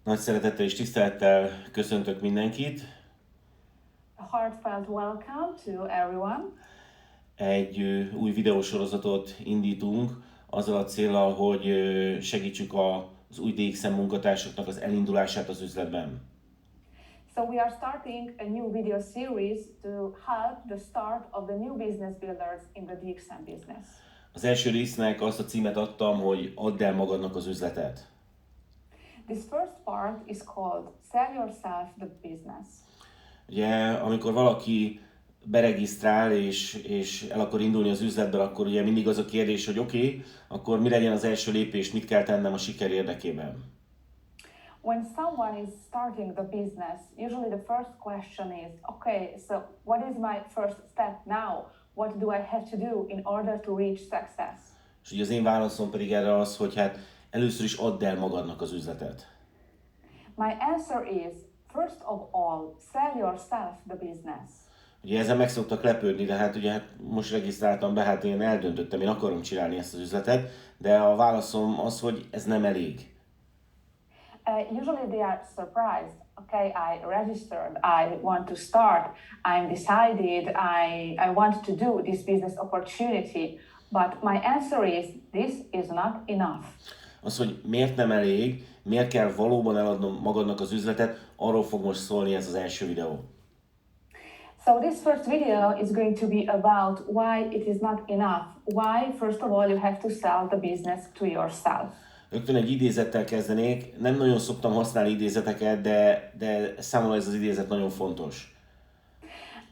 Nagy szeretettel és tisztelettel köszöntök mindenkit. A heartfelt welcome to everyone. Egy új videósorozatot indítunk azzal a céllal, hogy segítsük az új DXN munkatársaknak az elindulását az üzletben. So we are starting a new video series to help the start of the new business builders in the DXN business. Az első résznek azt a címet adtam, hogy add el magadnak az üzletet. This first part is called Sell Yourself the Business. Ugye, amikor valaki beregisztrál és el akar indulni az üzletben, akkor ugye mindig az a kérdés, hogy oké, akkor mi legyen az első lépés, mit kell tennem a siker érdekében. When someone is starting the business, usually the first question is, okay, so what is my first step now? What do I have to do in order to reach success? És ugye az én válaszom pedig erre az, hogy hát először is add el magadnak az üzletet. My answer is, first of all, sell yourself the business. Ugye ezzel meg szoktak lepődni, de hát ugye most regisztráltam be, hát én eldöntöttem, én akarom csinálni ezt az üzletet, de a válaszom az, hogy ez nem elég. Usually they are surprised. Okay, I registered, I want to start, I'm decided, I want to do this business opportunity, but my answer is, this is not enough. Az, hogy miért nem elég, miért kell valóban eladnom magadnak az üzletet, arról fog most szólni ez az első videó. So this first video is going to be about why it is not enough. Why, first of all, you have to sell the business to yourself. Rögtön egy idézettel kezdenék. Nem nagyon szoktam használni idézeteket, de számomra ez az idézet nagyon fontos.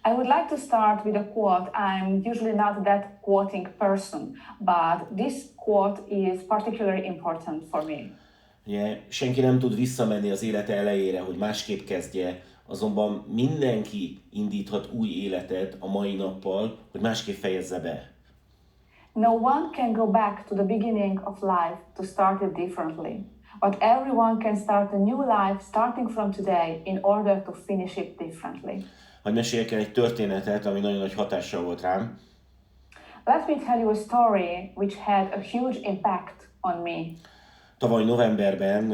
I would like to start with a quote. I'm usually not that quoting person, but this quote is particularly important for me. Ugye, senki nem tud visszamenni az élete elejére, hogy másképp kezdje, azonban mindenki indíthat új életet a mai nappal, hogy másképp fejezze be. No one can go back to the beginning of life to start it differently, but everyone can start a new life starting from today in order to finish it differently. Hadd meséljek el egy történetet, ami nagyon nagy hatással volt rám. Let me tell you a story which had a huge impact on me. Tavaly novemberben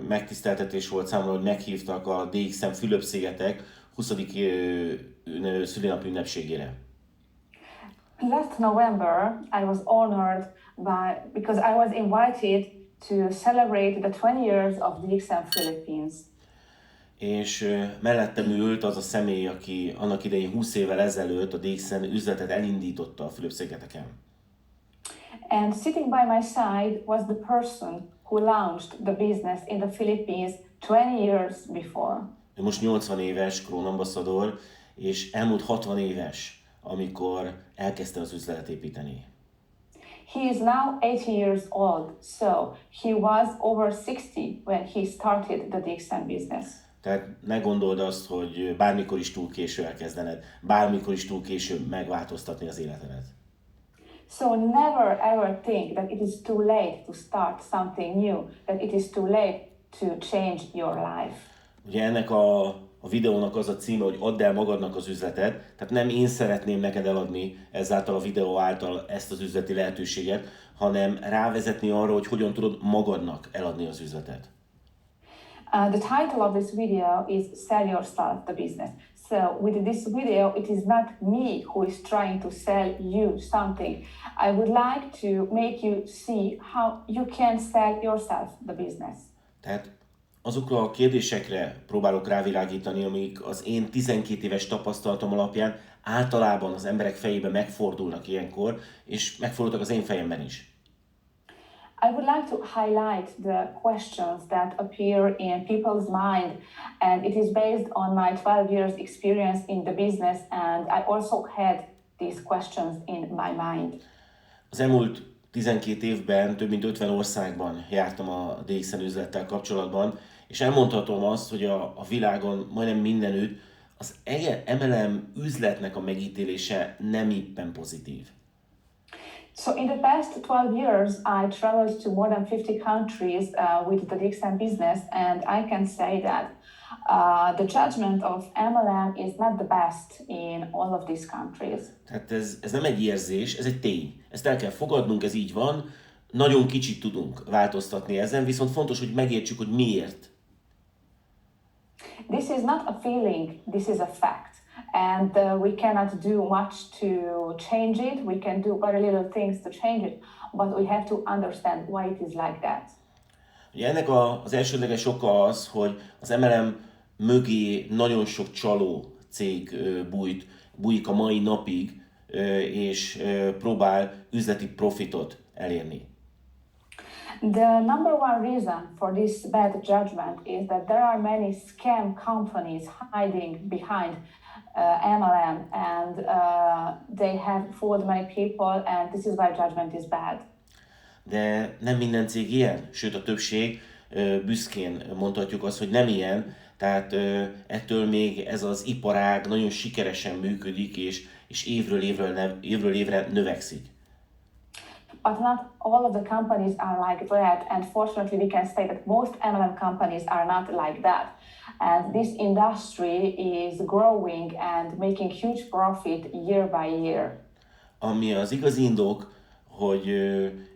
megtiszteltetés volt számomra, hogy meghívtak a DXN Fülöp-szigetek 20. szülinapi ünnepségére. Last November, I was honored because I was invited to celebrate the 20 years of DXN Philippines. És mellettem ült az a személy, aki annak idején 20 évvel ezelőtt a DXN üzletet elindította a Fülöp-szigeteken. And sitting by my side was the person who launched the business in the Philippines 20 years before. Ő most 80 éves, krónambaszador, és elmúlt 60 éves, amikor elkezdte az üzletet építeni. He is now 80 years old, so he was over 60 when he started the DXN business. Tehát ne gondold azt, hogy bármikor is túl késő elkezdened, bármikor is túl késő megváltoztatni az életedet. So never ever think that it is too late to start something new, that it is too late to change your life. Ugye ennek a videónak az a címe, hogy add el magadnak az üzletet, tehát nem én szeretném neked eladni ezáltal a videó által ezt az üzleti lehetőséget, hanem rávezetni arra, hogy hogyan tudod magadnak eladni az üzletet. The title of this video is Sell Yourself the Business. So with this video, it is not me who is trying to sell you something. I would like to make you see how you can sell yourself the business. Tehát azokra a kérdésekre próbálok rávilágítani, amik az én 12 éves tapasztalatom alapján általában az emberek fejében megfordulnak ilyenkor, és megfordultak az én fejemben is. I would like to highlight the questions that appear in people's mind, and it is based on my 12 years experience in the business, and I also had these questions in my mind. Az elmúlt 12 évben több mint 50 országban jártam a DXN üzlettel kapcsolatban, és elmondhatom azt, hogy a világon majdnem mindenütt az MLM üzletnek a megítélése nem éppen pozitív. So in the past 12 years, I traveled to more than 50 countries with the DXN business, and I can say that the judgment of MLM is not the best in all of these countries. Tehát ez nem egy érzés, ez egy tény. Ezt el kell fogadnunk, ez így van. Nagyon kicsit tudunk változtatni ezen, viszont fontos, hogy megértsük, hogy miért This is not a feeling, this is a fact. And we cannot do much to change it. We can do very little things to change it, but we have to understand why it is like that. Ugye ennek az elsődleges oka az, hogy az MLM mögé nagyon sok csaló cég bújik a mai napig, és próbál üzleti profitot elérni. The number one reason for this bad judgment is that there are many scam companies hiding behind MLM, and they have fooled many people, and this is why judgment is bad. De nem minden cég ilyen, sőt a többség, büszkén mondhatjuk azt, hogy nem ilyen, tehát ettől még ez az iparág nagyon sikeresen működik, és évről évre növekszik. But not all of the companies are like that, and fortunately we can say that most MLM companies are not like that. And this industry is growing and making huge profit year by year. Ami az igazi indok, hogy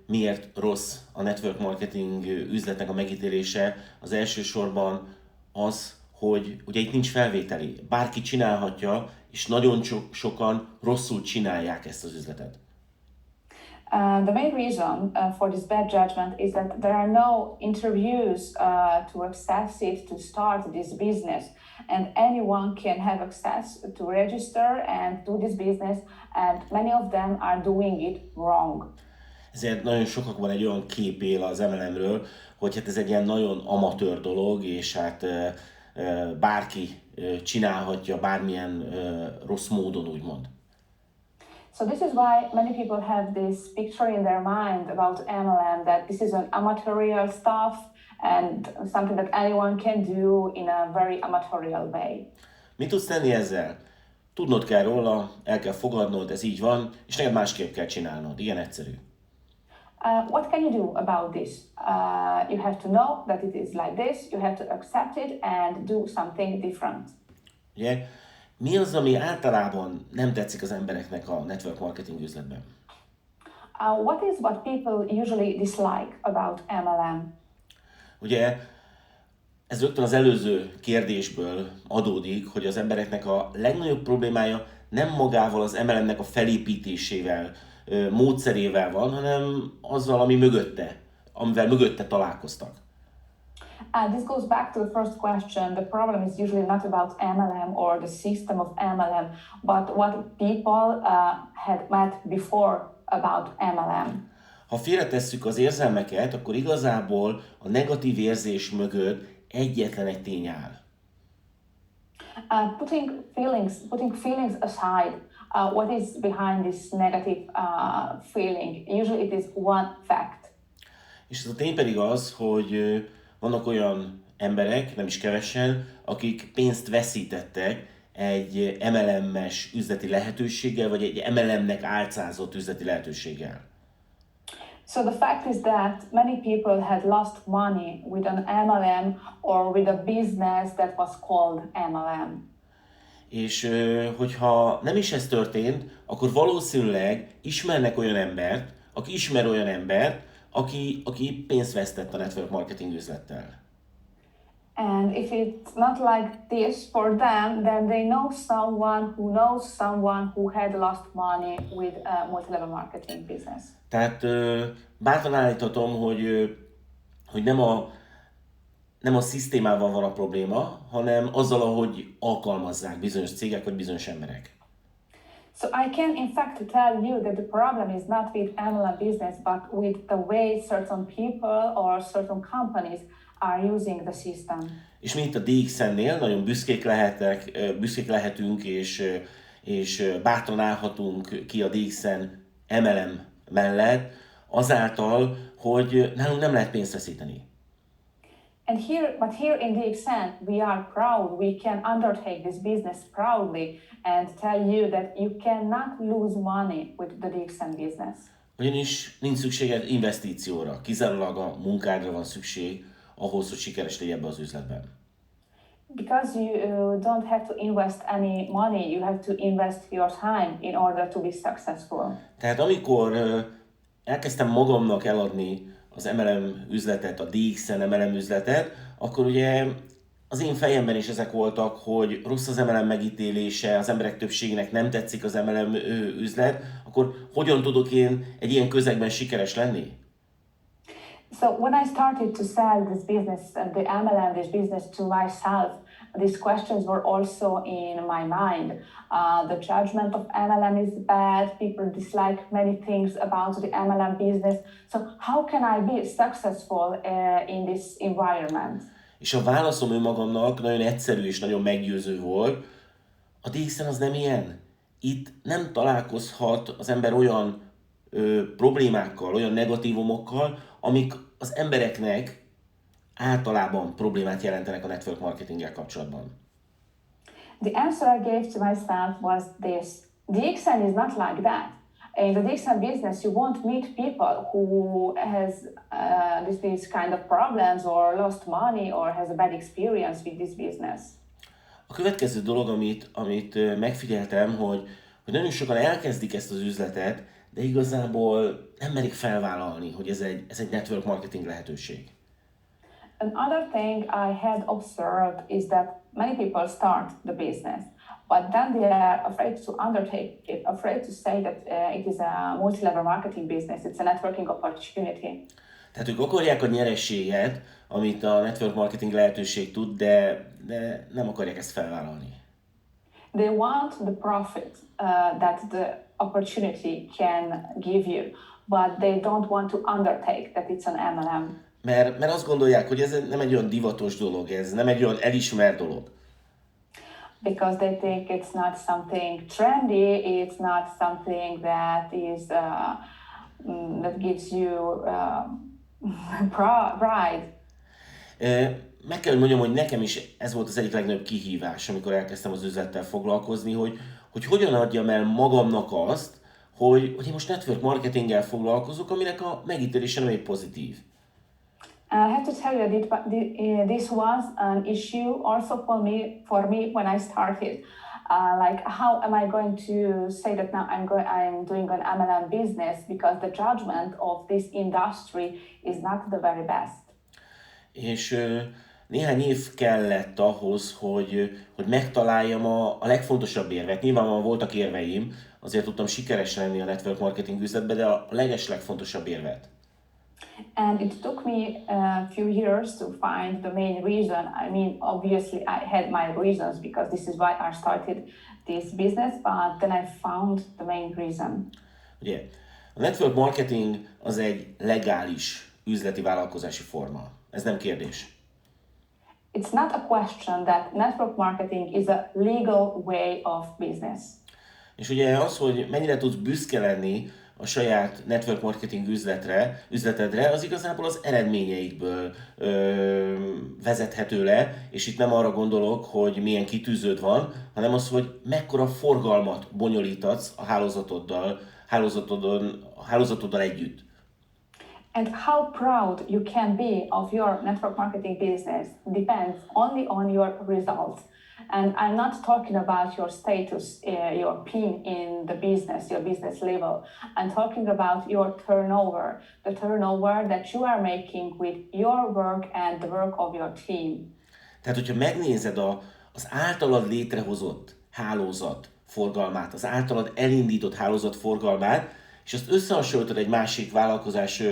miért rossz a network marketing üzletnek a megítélése, az elsősorban az, hogy ugye itt nincs felvételi. Bárki csinálhatja, és nagyon sokan rosszul csinálják ezt az üzletet. The main reason for this bad judgment is that there are no interviews to access it, to start this business, and anyone can have access to register and do this business, and many of them are doing it wrong. Ezért nagyon sokakban egy olyan kép él az MLM-ről, hogy hát ez egy ilyen nagyon amatőr dolog, és hát bárki csinálhatja bármilyen rossz módon, úgymond. So this is why many people have this picture in their mind about MLM, that this is an amateurial stuff and something that anyone can do in a very amateurial way. Mit tudsz tenni ezzel? Tudnod kell róla, el kell fogadnod, ez így van, és neked másképp kell csinálnod. Ilyen egyszerű. What can you do about this? You have to know that it is like this, you have to accept it and do something different. Ugye? Mi az, ami általában nem tetszik az embereknek a network marketing üzletben? What people usually dislike about MLM? Ugye ez rögtön az előző kérdésből adódik, hogy az embereknek a legnagyobb problémája nem magával az MLM-nek a felépítésével, módszerével van, hanem azzal, amivel mögötte találkoztak. This goes back to the first question. The problem is usually not about MLM or the system of MLM, but what people had met before about MLM. Ha félretesszük az érzelmeket, akkor igazából a negatív érzés mögött egyetlen egy tény áll. Putting feelings aside, what is behind this negative feeling? Usually it is one fact. És ez a tény pedig az, hogy vannak olyan emberek, nem is kevesen, akik pénzt veszítettek egy MLM-es üzleti lehetőséggel, vagy egy MLM-nek álcázott üzleti lehetőséggel. So the fact is that many people had lost money with an MLM or with a business that was called MLM. És hogyha nem is ez történt, akkor valószínűleg ismernek olyan embert, aki ismer olyan embert, aki pénzt vesztett a network marketing üzlettel. And if it's not like this for them, then they know someone who knows someone who had lost money with a multi-level marketing business. Tehát bátran állíthatom, hogy nem a szisztémával van a probléma, hanem azzal, ahogy alkalmazzák bizonyos cégek vagy bizonyos emberek. So I can in fact tell you that the problem is not with MLM business, but with the way certain people or certain companies are using the system. És mi itt a DXN-nél nagyon büszkék lehetünk, és bátran állhatunk ki a DXN MLM mellett, azáltal, hogy nálunk nem lehet pénzt veszíteni. But here in DXN, we are proud. We can undertake this business proudly and tell you that you cannot lose money with the DXN business. Ugyanis nincs szükséged investícióra, kizárólag a munkádra van szükség ahhoz, hogy sikeres legyél ebbe az üzletben. Because you don't have to invest any money, you have to invest your time in order to be successful. Tehát amikor elkezdtem magamnak eladni az MLM üzletet, a DXN MLM üzletet, akkor ugye az én fejemben is ezek voltak, hogy rossz az MLM megítélése, az emberek többségének nem tetszik az MLM üzlet, akkor hogyan tudok én egy ilyen közegben sikeres lenni? So when I started to sell this business, the MLM, this business to myself, these questions were also in my mind. The judgment of MLM is bad. People dislike many things about the MLM business. So how can I be successful in this environment? És a válaszom önmagamnak nagyon egyszerű és nagyon meggyőző volt. A DXN az nem ilyen. Itt nem találkozhat az ember olyan problémákkal, olyan negatívumokkal, amik az embereknek általában problémát jelentenek a network marketinggel kapcsolatban. The answer I gave to myself was this: DXN is not like that. In the DXN business, you won't meet people who has these kind of problems or lost money or has a bad experience with this business. A következő dolog, amit megfigyeltem, hogy nagyon sokan elkezdik ezt az üzletet, de igazából nem merik felvállalni, hogy ez egy network marketing lehetőség. Another thing I had observed is that many people start the business, but then they are afraid to undertake it, afraid to say that it is a multi-level marketing business, it's a networking opportunity. Tehát ők akarják a nyerességet, amit a network marketing lehetőség tud, de nem akarják ezt felvállalni. They want the profit that the opportunity can give you, but they don't want to undertake that it's an MLM. Mert azt gondolják, hogy ez nem egy olyan divatos dolog, ez nem egy olyan elismert dolog. Because they think it's not something trendy, it's not something that is that gives you pride. Meg kell, hogy mondjam, hogy nekem is ez volt az egyik legnagyobb kihívás, amikor elkezdtem az üzlettel foglalkozni, hogy hogyan adjam el magamnak azt, hogy én most network marketinggel foglalkozok, aminek a megítélése nem egy pozitív. I have to tell you that this was an issue also for me when I started. Like, how am I going to say that now I'm doing an MLM business, because the judgment of this industry is not the very best. És néhány év kellett ahhoz, hogy megtaláljam a legfontosabb érvet. Nyilvánvalóan voltak érveim, azért tudtam sikeres lenni a network marketing üzletben, de a legfontosabb érvet. And it took me a few years to find the main reason. I mean, obviously I had my reasons, because this is why I started this business, but then I found the main reason. Ugye, a network marketing az egy legális üzleti vállalkozási forma. Ez nem kérdés. It's not a question that network marketing is a legal way of business. És ugye az, hogy mennyire tudsz büszke lenni a saját network marketing üzletedre, az igazából az eredményeikből vezethető le, és itt nem arra gondolok, hogy milyen kitűződ van, hanem az, hogy mekkora forgalmat bonyolítatsz a hálózatoddal együtt. And how proud you can be of your network marketing business depends only on your results. And I'm not talking about your status, your PIN in the business, your business level. I'm talking about your turnover, the turnover that you are making with your work and the work of your team. Tehát, hogyha megnézed az általad létrehozott hálózat forgalmát, az általad elindított hálózat forgalmát, és azt összehasonlítod egy másik vállalkozás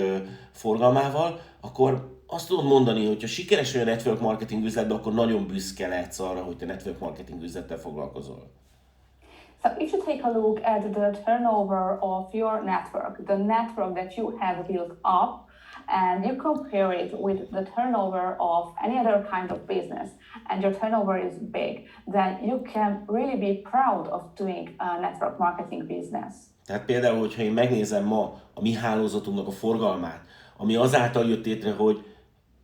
forgalmával, akkor azt tudod mondani, hogy ha sikeres vagy a network marketing üzletben, akkor nagyon büszke lehetsz arra, hogy te network marketing üzlettel foglalkozol. So if you take a look at the turnover of your network, the network that you have built up, and you compare it with the turnover of any other kind of business, and your turnover is big, then you can really be proud of doing a network marketing business. Tehát például, hogyha én megnézem ma a mi hálózatunknak a forgalmát, ami azáltal jött létre, hogy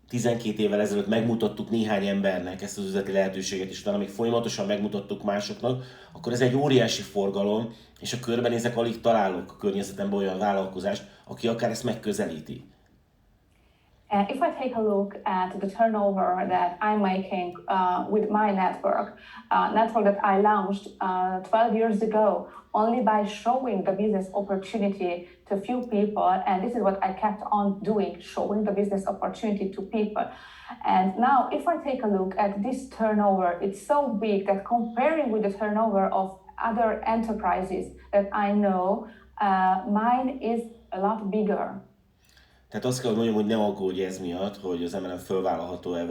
12 évvel ezelőtt megmutattuk néhány embernek ezt az üzleti lehetőséget, és utána még folyamatosan megmutattuk másoknak, akkor ez egy óriási forgalom, és a körbenézek, alig találok a környezetemben olyan vállalkozást, aki akár ezt megközelíti. And if I take a look at the turnover that I'm making with my network that I launched 12 years ago, only by showing the business opportunity to few people, and this is what I kept on doing, showing the business opportunity to people. And now if I take a look at this turnover, it's so big that comparing with the turnover of other enterprises that I know, mine is a lot bigger. Tehát azt kell, hogy mondjam, hogy ne aggódj ez miatt, hogy az MLM fölvállalható-e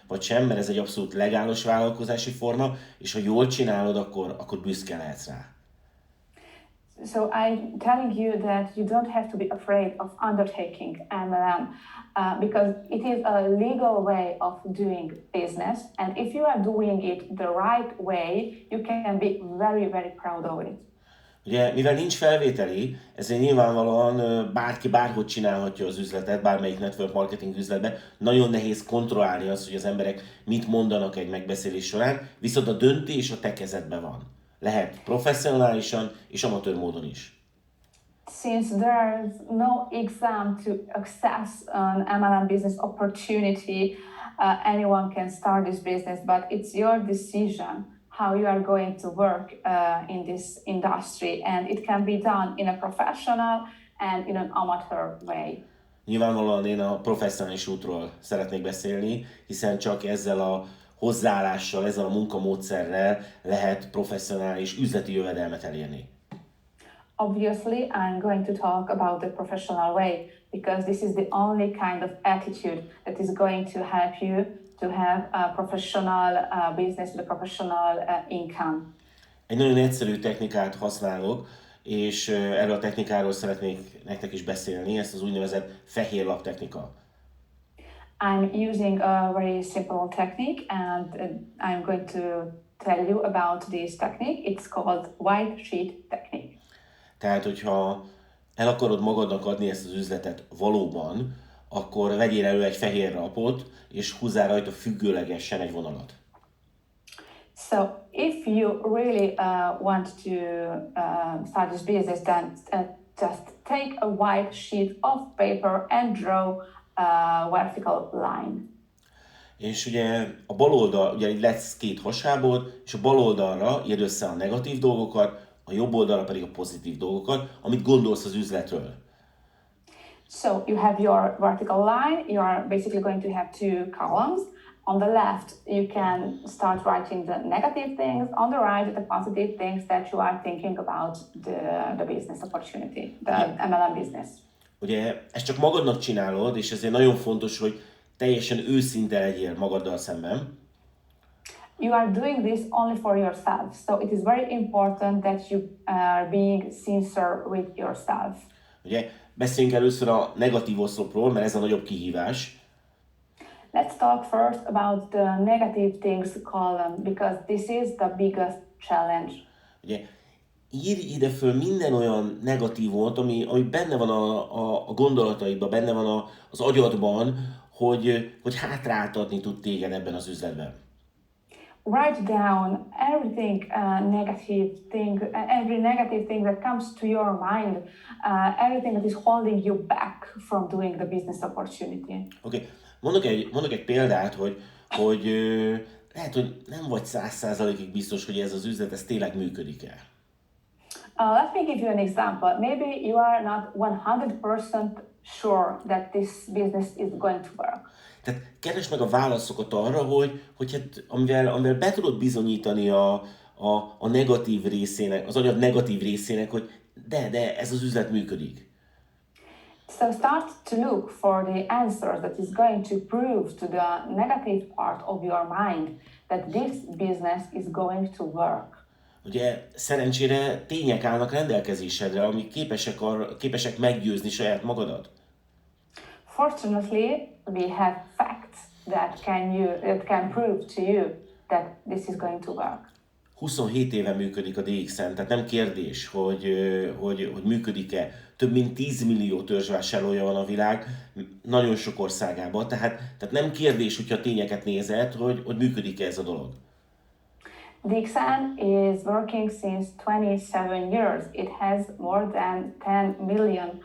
vagy sem, mert ez egy abszolút legális vállalkozási forma, és ha jól csinálod, akkor büszke lehetsz rá. So I'm telling you that you don't have to be afraid of undertaking MLM because it is a legal way of doing business. And if you are doing it the right way, you can be very, very proud of it. Ugye, mivel nincs felvételi, ezért nyilvánvalóan bárki bárhogy csinálhatja az üzletet, bármelyik network marketing üzletben. Nagyon nehéz kontrollálni azt, hogy az emberek mit mondanak egy megbeszélés során, viszont a döntés a te kezedben van. Lehet professzionálisan és amatőr módon is. Since there's no exam to access an MLM business opportunity, anyone can start this business, but it's your decision how you are going to work in this industry, and it can be done in a professional and in an amateur way. Nyilvánvalóan én a professzionális útról szeretnék beszélni, hiszen csak ezzel a hozzáállással, ezzel a munkamódszerrel lehet professzionális üzleti jövedelmet elérni. Obviously, I'm going to talk about the professional way because this is the only kind of attitude that is going to help you to have a professional business with a professional income. Egy nagyon egyszerű technikát használok, és erről a technikáról szeretnék nektek is beszélni, ezt az úgynevezett fehér lap technika. I'm using a very simple technique and I'm going to tell you about this technique. It's called white sheet technique. Tehát, hogyha el akarod magadnak adni ezt az üzletet valóban, akkor vegyél elő egy fehér lapot, és húzzál rajta függőlegesen egy vonalat. So, if you really want to start this business, then just take a white sheet of paper and draw a vertical line. És ugye a bal oldal, ugye lesz két hasábod, és a bal oldalra írd össze a negatív dolgokat, a jobb oldalra pedig a pozitív dolgokat, amit gondolsz az üzletről. So you have your vertical line, you are basically going to have two columns. On the left, you can start writing the negative things. On the right, the positive things that you are thinking about the business opportunity, the MLM business. Ugye ezt csak magadnak csinálod, és ezért nagyon fontos, hogy teljesen őszinte legyél magaddal szemben. You are doing this only for yourself, so it is very important that you are being sincere with yourself. Ugye beszéljünk először a negatív oszlopról, mert ez a nagyobb kihívás. Let's talk first about the negative things column, because this is the biggest challenge. Ugye írj ide föl minden olyan negatívot, ami benne van a gondolataidban, benne van az agyadban, hogy hátráltatni tud téged ebben az üzletben. Write down everything every negative thing that comes to your mind, everything that is holding you back from doing the business opportunity. Oké. Mondok egy példát, hogy lehet, hogy nem vagy 100%-ig biztos, hogy ez az üzlet, ez tényleg működik-e. Let me give you an example. Maybe you are not 100% sure that this business is going to work. Tehát keresd meg a válaszokat arra, hogy hát, amivel be tudod bizonyítani a negatív részének, az agyad negatív részének, hogy de ez az üzlet működik. So start to look for the answers that is going to prove to the negative part of your mind that this business is going to work. Ugye szerencsére tények állnak rendelkezésedre, amik képesek meggyőzni saját magadat. Fortunately, we have facts that can prove to you that this is going to work. 27 éve működik a DXN, tehát nem kérdés, hogy működik-e. Több mint 10 millió törzsvásárlója van a világ, nagyon sok országában, tehát nem kérdés, hogyha tényeket nézed, hogy működik-e ez a dolog. DXN is working since 27 years. It has more than 10 million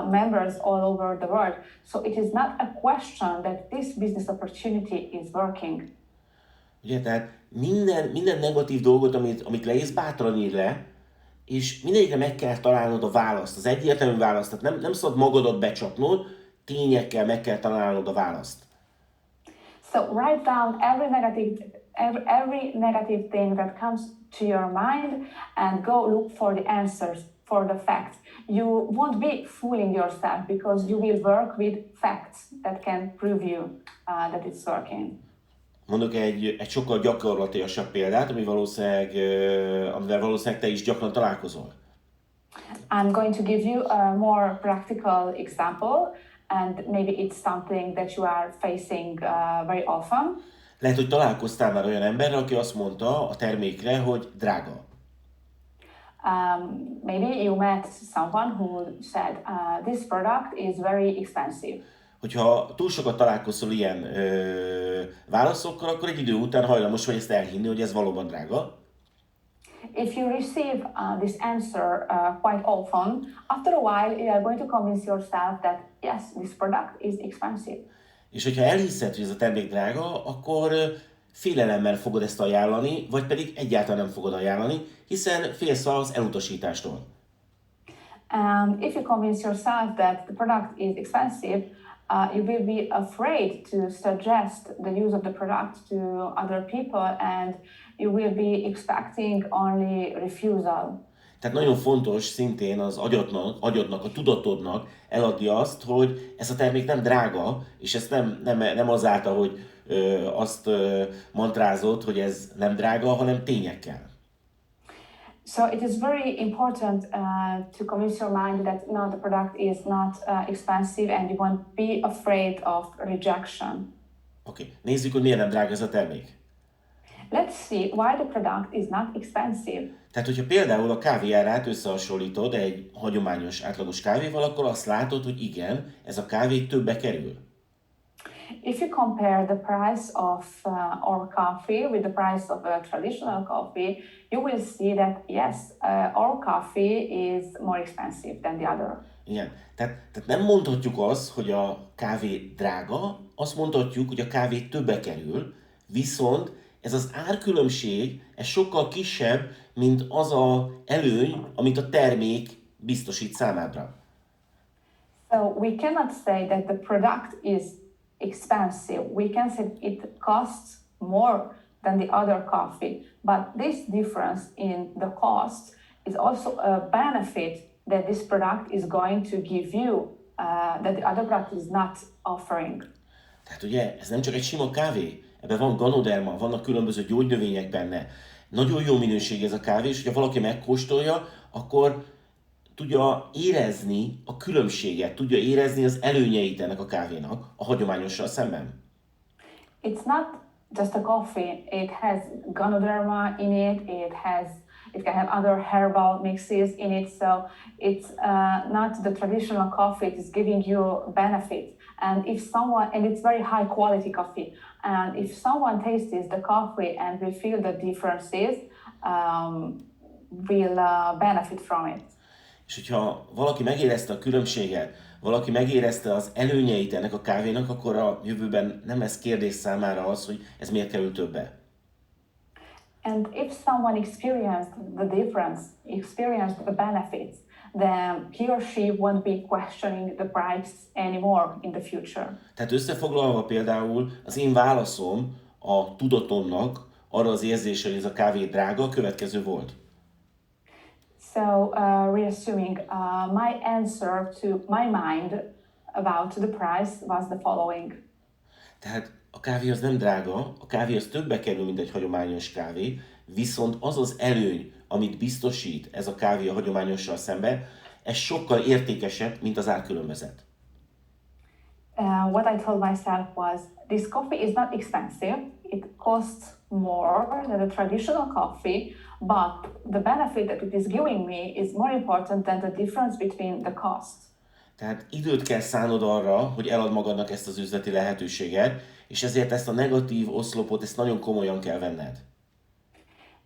members all over the world. So it is not a question that this business opportunity is working. Ugye, tehát minden negatív dolgot, amit leírsz, bátran ír le, és mindegyikre meg kell találnod a választ, az egyértelmű választ. Tehát nem szabad magadat becsapnod, tényekkel meg kell találnod a választ. So write down every negative thing that comes to your mind and go look for the answers, for the facts. You won't be fooling yourself because you will work with facts that can prove you that it's working. Mondok egy sokkal gyakorlatilasabb példát, amivel valószínűleg te is gyakran találkozol. I'm going to give you a more practical example, and maybe it's something that you are facing very often. Lehet, hogy találkoztál már olyan emberrel, aki azt mondta a termékre, hogy drága. Maybe you met someone who said, this product is very expensive. Hogyha túl sokat találkozol ilyen válaszokkal, akkor egy idő után hajlamos vagy ezt elhinni, hogy ez valóban drága. If you receive this answer quite often, after a while you are going to convince yourself that yes, this product is expensive. És hogyha elhiszed, hogy ez a termék drága, akkor félelemmel fogod ezt ajánlani, vagy pedig egyáltalán nem fogod ajánlani, hiszen félsz az elutasítástól. And if you convince yourself that the product is expensive, you will be afraid to suggest the use of the product to other people, and you will be expecting only refusal. Tehát nagyon fontos szintén az agyadnak, a tudatodnak eladni azt, hogy ez a termék nem drága, és ezt nem azáltal, hogy azt mantrázod, hogy ez nem drága, hanem tényekkel. So it is very important to convince your mind that no, the product is not expensive, and you won't be afraid of rejection. Oké, nézzük, hogy miért nem drága ez a termék. Let's see why the product is not expensive. Tehát, hogyha például a kávé árát összehasonlítod egy hagyományos, átlagos kávéval, akkor azt látod, hogy igen, ez a kávé többe kerül. If you compare the price of our coffee with the price of a traditional coffee, you will see that yes, our coffee is more expensive than the other. Igen, tehát nem mondhatjuk azt, hogy a kávé drága, azt mondhatjuk, hogy a kávé többe kerül, viszont ez az árkülönbség, ez sokkal kisebb, mint az az előny, amit a termék biztosít számádra. So we cannot say that the product is expensive. We can say it costs more than the other coffee, but this difference in the cost is also a benefit that this product is going to give you that the other product is not offering. Tehát ugye, ez nem csak egy sima kávé, ebben van ganoderma, vannak különböző gyógynövények benne. Nagyon jó minőség ez a kávé, és hogyha valaki megkóstolja, akkor tudja érezni a különbséget, tudja érezni az előnyeit ennek a kávénak a hagyományossal szemben. It's not just a coffee. It has ganoderma in it. It can have other herbal mixes in it. So it's not the traditional coffee. It is giving you benefits. And it's very high quality coffee. And if someone tastes the coffee and will feel the differences, will benefit from it. És hogyha valaki megérezte a különbséget, valaki megérezte az előnyeit ennek a kávénak, akkor a jövőben nem lesz kérdés számára az, hogy ez miért kerül többe. And if someone experienced the difference, experienced the benefits, then he or she won't be questioning the price anymore in the future. Tehát összefoglalva például az én válaszom a tudatomnak arra az érzésre, hogy ez a kávé drága, a következő volt. So, reassuming, my answer to my mind about the price was the following. Tehát a kávé az nem drága, a kávé az többe kerül, mint egy hagyományos kávé, viszont az az előny, amit biztosít ez a kávé a hagyományossal szemben, ez sokkal értékesebb, mint az árkülönbözet. What I told myself was, this coffee is not expensive. It costs more than the traditional coffee, but the benefit that it is giving me is more important than the difference between the costs. Tehát időt kell szánod arra, hogy elad magadnak ezt az üzleti lehetőséget, és ezért ezt a negatív oszlopot, ezt nagyon komolyan kell venned.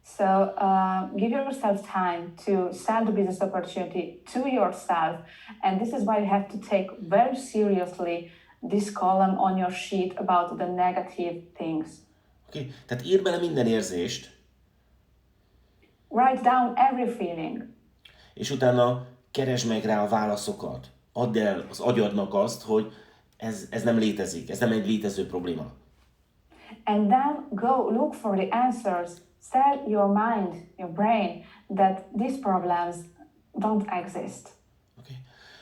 So give yourself time to sell the business opportunity to yourself, and this is why you have to take very seriously this column on your sheet about the negative things. Okay? Tehát írd bele minden érzést, Write down every feeling. és utána keresd meg rá a válaszokat. Add el az agyadnak azt, hogy ez nem létezik, ez nem egy létező probléma. And then go look for the answers. Tell your mind, your brain, that these problems don't exist. Okay.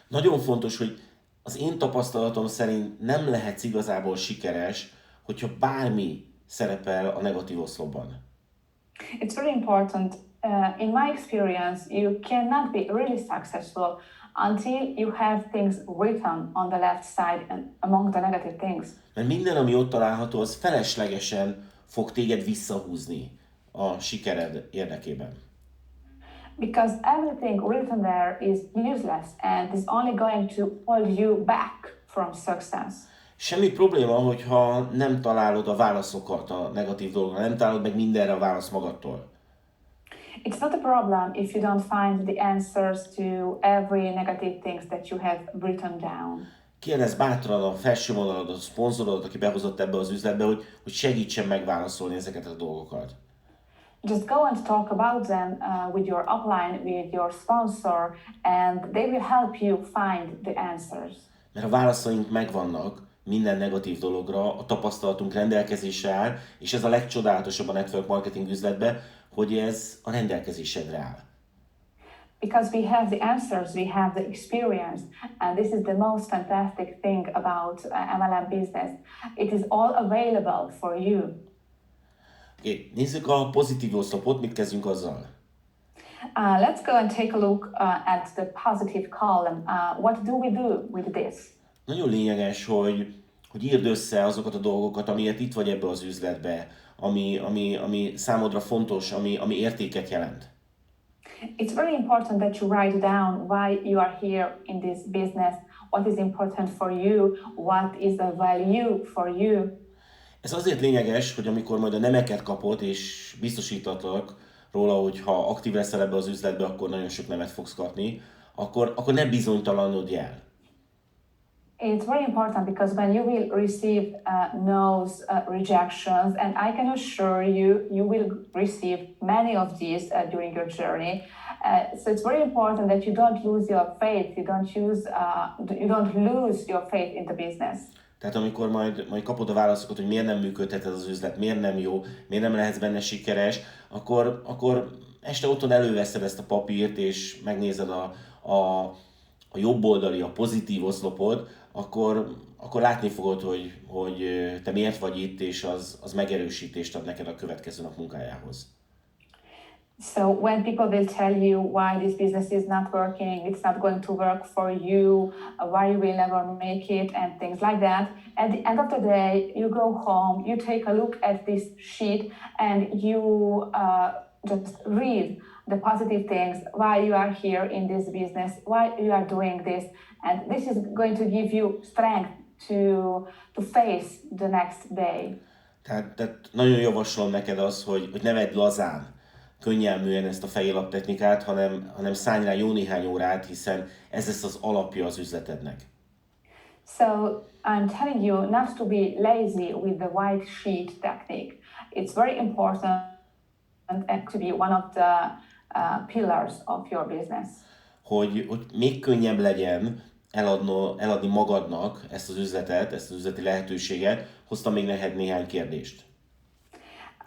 Nagyon fontos, hogy az én tapasztalatom szerint nem lehetsz igazából sikeres, hogyha bármi szerepel a negatív oszlopban. It's very important. In my experience, you cannot be really successful until you have things written on the left side and among the negative things. Mert minden, ami ott található, az feleslegesen fog téged visszahúzni a sikered érdekében. Because everything written there is useless and is only going to hold you back from success. Semmi probléma, hogyha nem találod a válaszokat a negatív dolgokra, nem találod meg mindenre a választ magadtól. It's not a problem if you don't find the answers to every negative things that you have written down. Kérdezz bátran a felső vonaladat, a szponzorodat, aki behozott ebbe az üzletbe, hogy segítsen megválaszolni ezeket a dolgokat. Just go and talk about them with your upline, with your sponsor, and they will help you find the answers. Mert a válaszaink megvannak minden negatív dologra, a tapasztalatunk rendelkezésre áll, és ez a legcsodálatosabb a network marketing üzletben, hogy ez a rendelkezésedre áll. Because we have the answers, we have the experience, and this is the most fantastic thing about MLM business. It is all available for you. Okay, nézzük a pozitív oszlopot, mit kezdjünk azzal? Let's go and take a look at the positive column. What do we do with this? Nagyon lényeges, hogy írd össze azokat a dolgokat, amiért itt vagy ebbe az üzletbe, ami számodra fontos, ami értéket jelent. It's very important that you write down why you are here in this business, what is important for you, what is the value for you. Ez azért lényeges, hogy amikor majd a nemeket kapod, és biztosítatlak róla, hogy ha aktív leszel ebbe az üzletbe, akkor nagyon sok nemet fogsz kapni, akkor ne bizonytalanodj el. It's very important because when you will receive no's, rejections, and I can assure you, you will receive many of these during your journey. So it's very important that you don't lose your faith, you don't lose your faith in the business. Tehát amikor majd kapod a válaszokat, hogy miért nem működhet ez az üzlet, miért nem jó, miért nem lehetsz benne sikeres, akkor este otthon előveszed ezt a papírt, és megnézed a jobb oldali, a pozitív oszlopod, akkor látni fogod, hogy te miért vagy itt, és az megerősítést ad neked a következő nap munkájához. So when people will tell you why this business is not working, it's not going to work for you, why you will never make it, and things like that, at the end of the day, you go home, you take a look at this sheet, and you just read the positive things, why you are here in this business, why you are doing this, and this is going to give you strength to face the next day. Tehát nagyon javaslom neked az, hogy ne vedd lazán, könnyelműen ezt a fejélap technikát, hanem szállj rá jó néhány órát, hiszen ez lesz az alapja az üzletednek. So I'm telling you not to be lazy with the white sheet technique. It's very important and to be one of the pillars of your business. Hogy még könnyebb legyen eladni magadnak ezt az üzletet, ezt az üzleti lehetőséget, hoztam még neked néhány kérdést.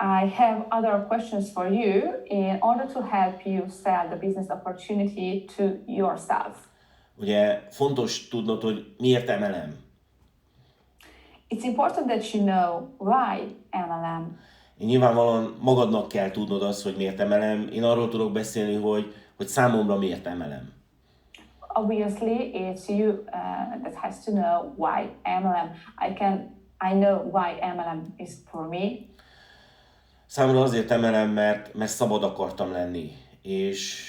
I have other questions for you in order to help you sell the business opportunity to yourself. Ugye fontos tudnod, hogy miért MLM. It's important that you know why MLM. Nyilvánvalóan magadnak kell tudnod azt, hogy miért MLM. Én arról tudok beszélni, hogy számomra miért MLM. Obviously, it's you that has to know why MLM. I know why MLM is for me. Számomra azért MLM, mert szabad akartam lenni,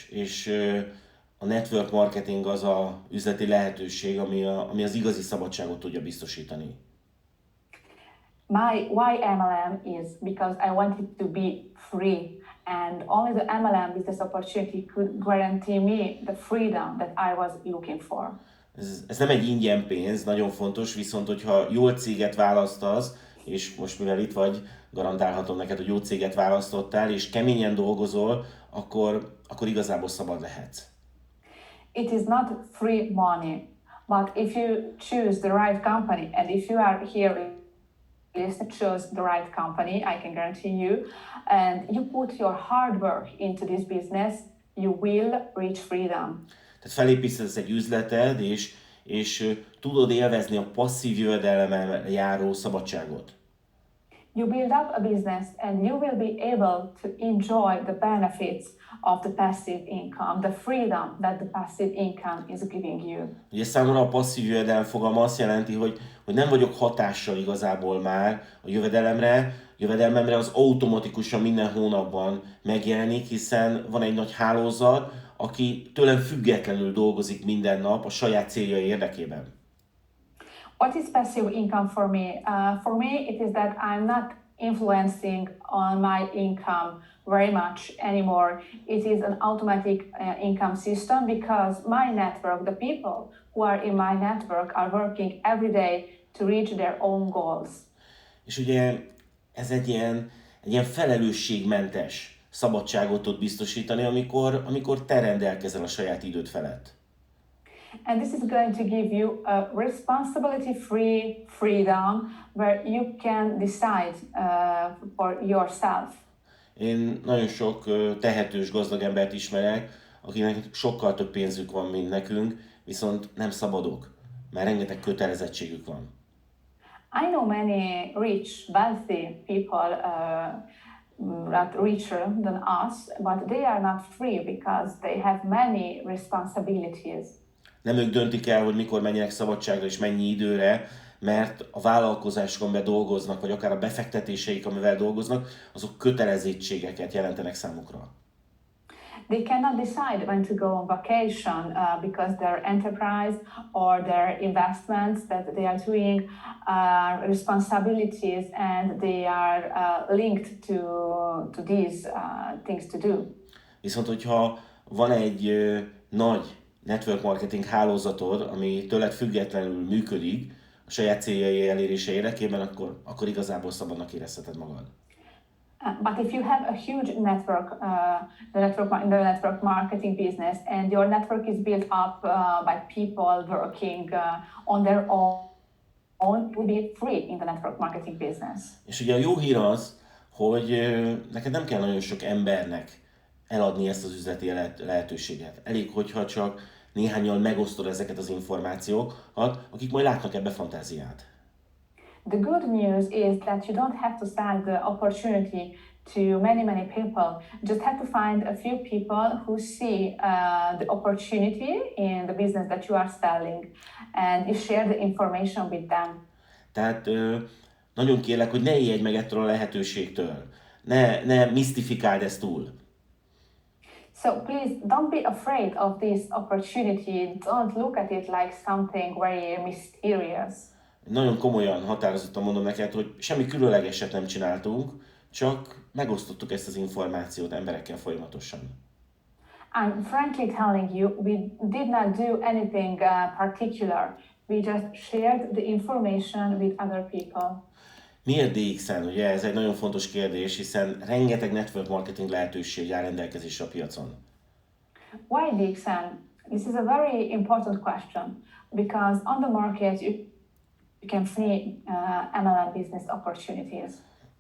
és a network marketing az a üzleti lehetőség, ami az igazi szabadságot tudja biztosítani. My why MLM is because I wanted to be free and only the MLM business opportunity could guarantee me the freedom that I was looking for. Ez nem egy ingyen pénz, nagyon fontos, viszont hogyha jó céget választasz, és most mivel itt vagy, garantálhatom neked, hogy jó céget választottál, és keményen dolgozol, akkor igazából szabad lehetsz. It is not free money, but if you choose the right company, and if you are here chose the right company, I can guarantee you, and you put your hard work into this business, you will reach freedom. Tehát felépítesz egy üzleted, és tudod élvezni a passzív jövedelemmel járó szabadságot. You build up a business and you will be able to enjoy the benefits of the passive income, the freedom that the passive income is giving you. Ugye számomra a passzív jövedelem fogalma azt jelenti, hogy nem vagyok hatással igazából már a jövedelmemre az automatikusan minden hónapban megjelenik, hiszen van egy nagy hálózat, aki tőlem függetlenül dolgozik minden nap a saját céljai érdekében. What is passive income for me? For me, it is that I'm not influencing on my income very much anymore. It is an automatic income system because my network, the people who are in my network are working every day to reach their own goals. És ugye ez egy ilyen felelősségmentes szabadságot tud biztosítani, amikor te rendelkezel a saját időd felett. And this is going to give you a responsibility-free freedom where you can decide for yourself. Én nagyon sok tehetős, gazdag embert ismerek, akinek sokkal több pénzük van, mint nekünk, viszont nem szabadok, mert rengeteg kötelezettségük van. I know many rich, wealthy people, not richer than us, but they are not free because they have many responsibilities. Nem ők döntik el, hogy mikor menjenek szabadságra és mennyi időre, mert a vállalkozásokon belül dolgoznak, vagy akár a befektetéseik, amivel dolgoznak, azok kötelezettségeket jelentenek számukra. They cannot decide when to go on vacation because their enterprise or their investments that they are doing are responsibilities and they are linked to these things to do. Viszont hogyha van egy nagy network marketing hálózatod, ami tőled függetlenül működik, a saját céljai elérése érdekében, akkor igazából szabadnak érezheted magad. But if you have a huge network, the network marketing business, and your network is built up by people working on their own, you will be free in the network marketing business. És ugye a jó hír az, hogy neked nem kell nagyon sok embernek eladni ezt az üzleti lehetőséget. Elég, hogyha csak néhányan megosztod ezeket az információkat, akik majd látnak ebbe fantáziát. The good news is that you don't have to sell the opportunity to many people. You just have to find a few people who see the opportunity in the business that you are selling, and you share the information with them. Tehát nagyon kérlek, hogy ne ijedj meg ettől a lehetőségtől. Ne misztifikáld ezt túl. So please don't be afraid of this opportunity. Don't look at it like something very mysterious. Nagyon komolyan, határozottan mondom neked, hogy semmi különlegeset nem csináltunk, csak megosztottuk ezt az információt emberekkel folyamatosan. I'm frankly telling you, we did not do anything particular. We just shared the information with other people. Miért DXN? Ugye ez egy nagyon fontos kérdés, hiszen rengeteg network marketing lehetőség áll rendelkezésre a piacon. Why DXN? This is a very important question because on the market you can see MLM business opportunities.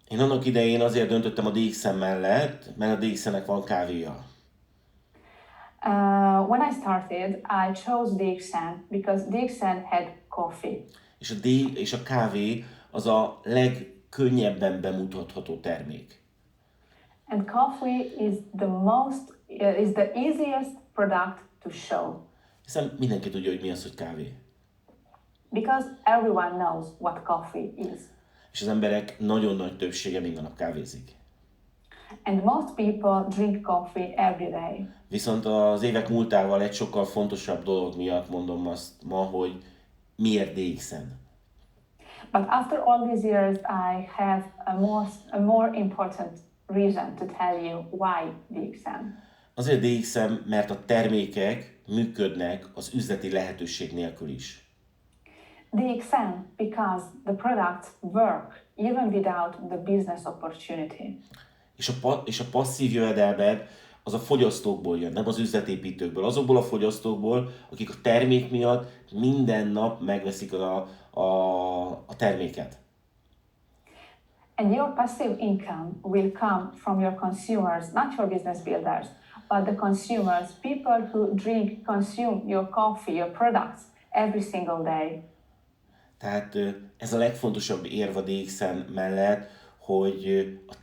Én annak idején azért döntöttem a DXN mellett, mert a DXN-nek van kávéja. When I started, I chose DXN because DXN had coffee. És a kávé az a legkönnyebben bemutatható termék. And coffee is the easiest product to show. Hiszen mindenki tudja, hogy mi az, hogy kávé. Because everyone knows what coffee is. És az emberek nagyon nagy többsége minden nap kávézik. And most people drink coffee every day. Viszont az évek múltával egy sokkal fontosabb dolog miatt mondom azt ma, hogy miért DXN. But after all these years, I have a more important reason to tell you why DXN. Azért DXN, mert a termékek működnek az üzleti lehetőség nélkül is. DXN because the products work even without the business opportunity. És a passzív jövedelmed az a fogyasztókból jön, nem az üzletépítőkből. Azokból a fogyasztókból, akik a termék miatt minden nap megveszik a terméket. And your passive income will come from your consumers, not your business builders, but the consumers, people who consume your coffee, your products every single day. Tehát ez a legfontosabb érv a DXN mellett, hogy a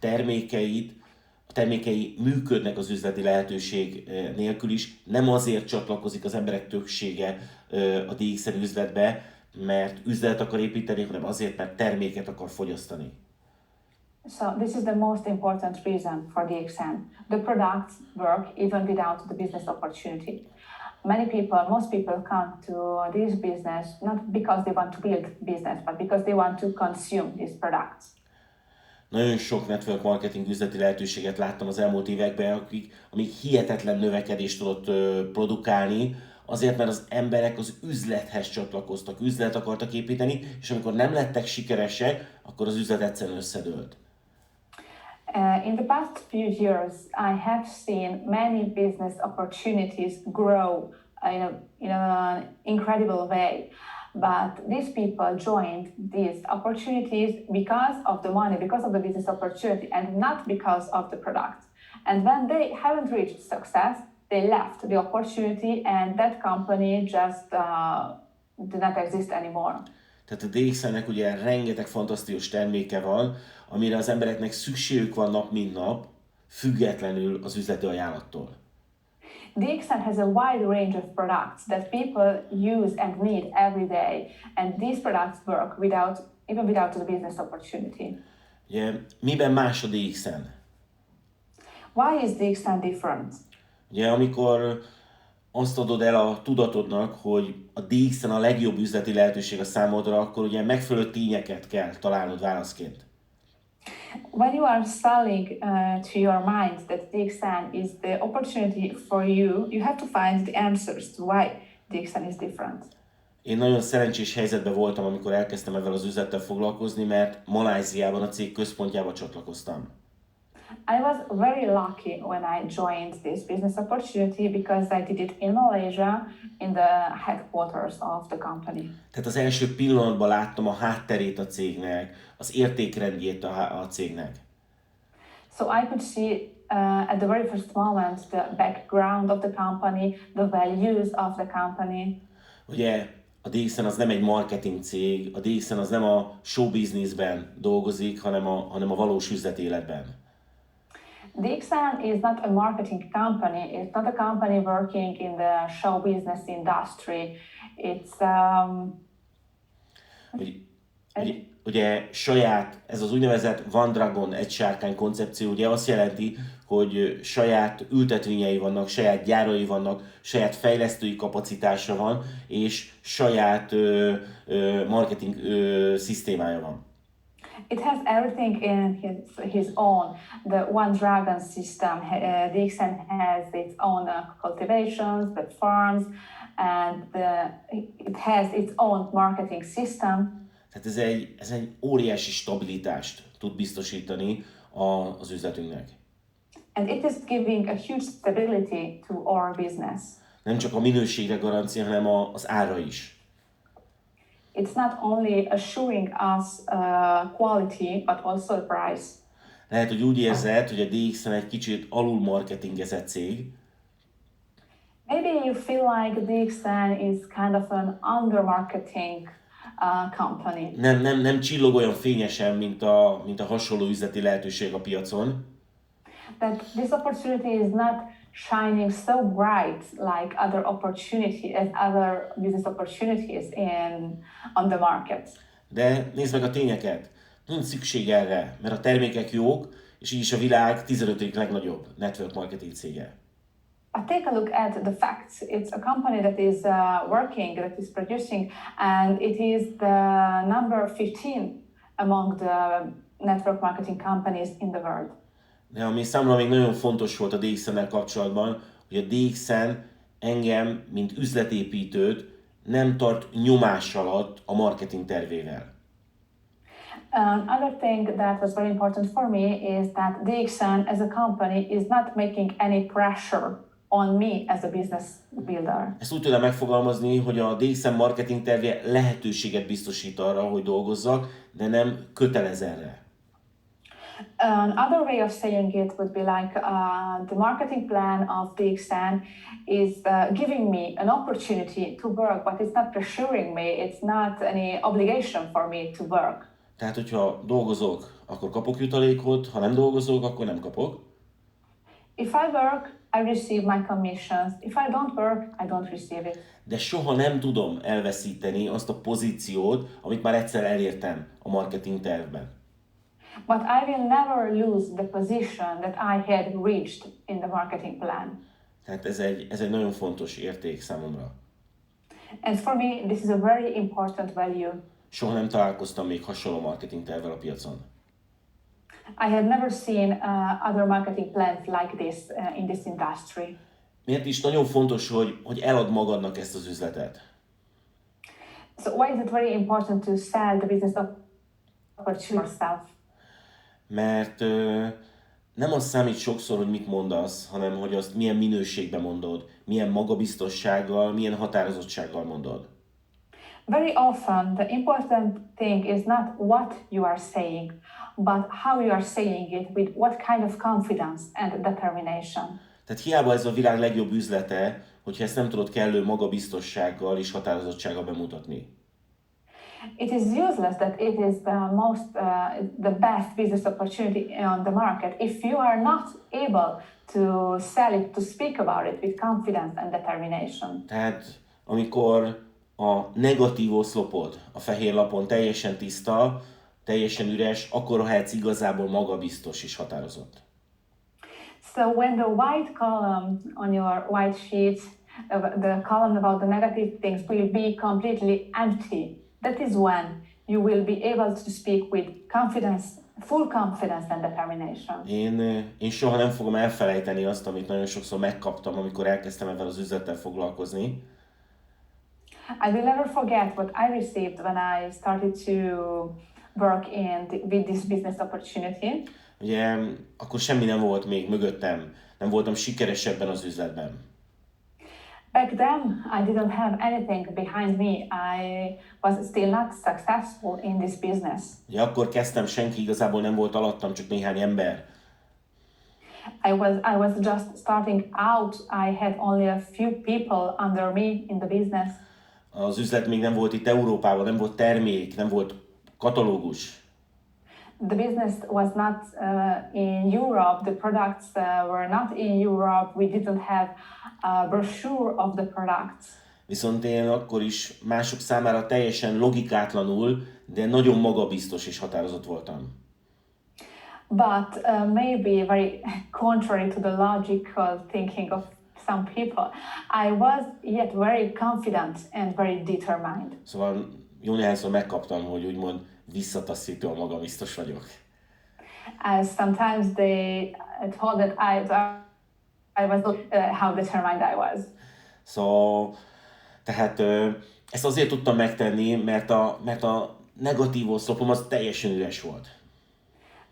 termékei működnek az üzleti lehetőség nélkül is. Nem azért csatlakozik az emberek többsége a DXN üzletbe, mert üzlet akar építeni, hanem azért, mert terméket akar fogyasztani. So this is the most important reason for DXN. The products work even without the business opportunity. Most people come to this business not because they want to build business, but because they want to consume these products. Nagyon sok network marketing üzleti lehetőséget láttam az elmúlt években, amik hihetetlen növekedést tudott produkálni, azért, mert az emberek az üzlethez csatlakoztak, üzlet akartak építeni, és amikor nem lettek sikeresek, akkor az üzlet egyszerűen összedőlt. In the past few years, I have seen many business opportunities grow in an incredible way. But these people joined these opportunities because of the money, because of the business opportunity, and not because of the product. And when they haven't reached success, they left the opportunity, and that company just did not exist anymore. Tehát a DXN-nek ugye rengeteg fantasztikus terméke van, amire az embereknek szükségük van nap mint nap, függetlenül az üzleti ajánlattól. DXN has a wide range of products that people use and need every day, and these products work even without the business opportunity. Ugye, miben más a DXN? Why is DXN different? Ugye, amikor azt adod el a tudatodnak, hogy a DXN a legjobb üzleti lehetőség a számodra, akkor ugye megfelelő tényeket kell találnod válaszként. When you are selling to your mind that DXN is the opportunity for you, you have to find the answers to why DXN is different. Én nagyon szerencsés helyzetben voltam, amikor elkezdtem ezzel az üzlettel foglalkozni, mert Malajziában a cég központjába csatlakoztam. I was very lucky when I joined this business opportunity because I did it in Malaysia, in the headquarters of the company. Tehát az első pillanatban láttam a hátterét a cégnek, az értékrendjét a cégnek. So I could see at the very first moment the background of the company, the values of the company. Ugye a DXN az nem egy marketing cég, a DXN az nem a show businessben dolgozik, hanem a valós üzletéletben. DXN is not a marketing company. It's not a company working in the show business industry. It's ugye saját, ez az úgynevezett One Dragon, egy sárkány koncepció, ugye azt jelenti, hogy saját ültetvényei vannak, saját gyárai vannak, saját fejlesztői kapacitása van, és saját marketing szisztémája van. It has everything in his own. The One Dragon system, DXN has its own cultivations, the farms, and it has its own marketing system. Tehát ez egy óriási stabilitást tud biztosítani az üzletünknek. And it is giving a huge stability to our business. Nem csak a minőségre garancia, hanem az ára is. It's not only assuring us quality, but also the price. Lehet, hogy úgy érzed, hogy a DXN egy kicsit alul marketingezett cég. Maybe you feel like DXN is kind of an under-marketing company. Nem csillog olyan fényesen, mint a hasonló üzleti lehetőség a piacon. That this opportunity is not shining so bright like other business opportunities on the market. De nézd meg a tényeket. Nincs szükség erre, mert a termékek jók, és így is a világ 15. legnagyobb network marketing cége. But take a look at the facts. It's a company that is working, that is producing, and it is the number 15 among the network marketing companies in the world. De ami számomra még nagyon fontos volt a DXN-nel kapcsolatban, hogy a DXN engem, mint üzletépítőt nem tart nyomás alatt a marketing tervével. Another thing that was very important for me is that DXN as a company is not making any pressure on me as a business builder. Ezt úgy tudom megfogalmazni, hogy a DXN marketing terve lehetőséget biztosít arra, hogy dolgozzak, de nem kötelez erre. Another way of saying it would be like the marketing plan of DXN is giving me an opportunity to work, but it's not pressuring me. It's not any obligation for me to work. Tehát, hogyha dolgozok, akkor kapok jutalékot, ha nem dolgozok, akkor nem kapok. If I work, I receive my commissions. If I don't work, I don't receive it. De soha nem tudom elveszíteni azt a pozíciót, amit már egyszer elértem a marketing tervben. But I will never lose the position that I had reached in the marketing plan. Tehát ez egy nagyon fontos érték számomra. And for me, this is a very important value. Soha nem találkoztam még hasonló marketing tervvel a piacon. I had never seen other marketing plans like this in this industry. Miért is nagyon fontos, hogy elad magadnak ezt az üzletet? So why is it very important to sell the business opportunity yourself? Mert nem az számít sokszor, hogy mit mondasz, hanem hogy azt milyen minőségben mondod, milyen magabiztossággal, milyen határozottsággal mondod. Very often the important thing is not what you are saying, but how you are saying it with what kind of confidence and determination. Tehát hiába ez a világ legjobb üzlete, hogyha ezt nem tudod kellő magabiztossággal és határozottsággal bemutatni. It is useless that it is the best business opportunity on the market if you are not able to sell it, to speak about it with confidence and determination. Tehát amikor a negatív oszlopod a fehér lapon teljesen tiszta, teljesen üres, akkor lehetsz igazából magabiztos és határozott. So when the white column on your white sheet, the column about the negative things will be completely empty, that is when you will be able to speak with confidence, full confidence and determination. Én soha nem fogom elfelejteni azt, amit nagyon sokszor megkaptam, amikor elkezdtem ezzel az üzlettel foglalkozni. I will never forget what I received when I started to work with this business opportunity. Ugye akkor semmi nem volt még mögöttem, nem voltam sikeres ebben az üzletben. Back then, I didn't have anything behind me. I was still not successful in this business. Ugye akkor kezdtem, senki igazából nem volt alattam, csak néhány ember. I was just starting out. I had only a few people under me in the business. Az üzlet még nem volt itt Európában, nem volt termék, nem volt katalógus. The business was not in Europe. The products were not in Europe. We didn't have a brochure of the products. Viszont én akkor is mások számára teljesen logikátlanul, de nagyon magabiztos és határozott voltam. But maybe very contrary to the logical thinking of some people, I was yet very confident and very determined. Szóval jó néhányszor megkaptam, hogy úgymond visszataszítóan magabiztos vagyok. Sometimes they told that I was how determined I was. Szóval, tehát ezt azért tudtam megtenni, mert a negatív oszlopom az teljesen üres volt.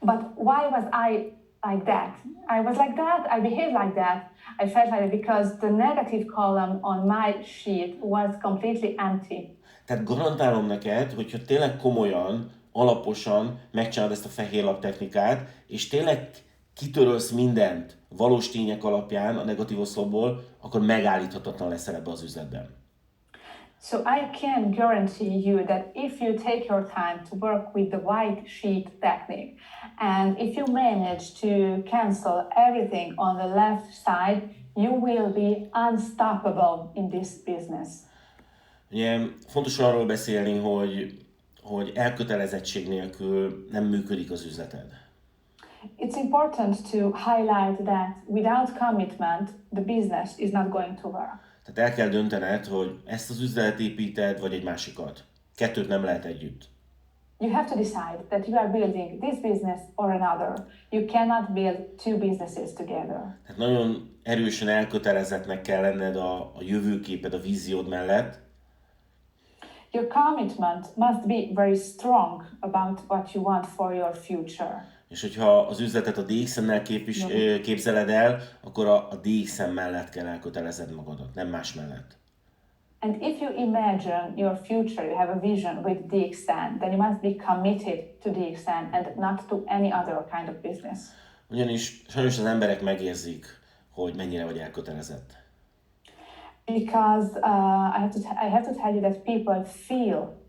But why was I like that? I was like that, I behaved like that. I felt like it because the negative column on my sheet was completely empty. Tehát garantálom neked, hogyha tényleg komolyan, alaposan megcsinálod ezt a fehérlap technikát, és tényleg kitörölsz mindent valós tények alapján a negatív oszlopból, akkor megállíthatatlan leszel ebbe az üzletben. So I can guarantee you that if you take your time to work with the white sheet technique, and if you manage to cancel everything on the left side, you will be unstoppable in this business. Ugye fontos arról beszélni, hogy elkötelezettség nélkül nem működik az üzleted. It's important to highlight that without commitment, the business is not going to work. Tehát el kell döntened, hogy ezt az üzletet építed, vagy egy másikat. Kettőt nem lehet együtt. You have to decide that you are building this business or another. You cannot build two businesses together. Tehát nagyon erősen elkötelezettnek kell lenned a jövőképed, a víziód mellett. Your commitment must be very strong about what you want for your future. És hogyha az üzletet a DXN-nel képzeled el, akkor a DXN mellett kell elkötelezed magadat, nem más mellett. And if you imagine your future, you have a vision with DXN, then you must be committed to DXN and not to any other kind of business. Ugyanis sajnos az emberek megérzik, hogy mennyire vagy elkötelezett. Because I have to tell you that people feel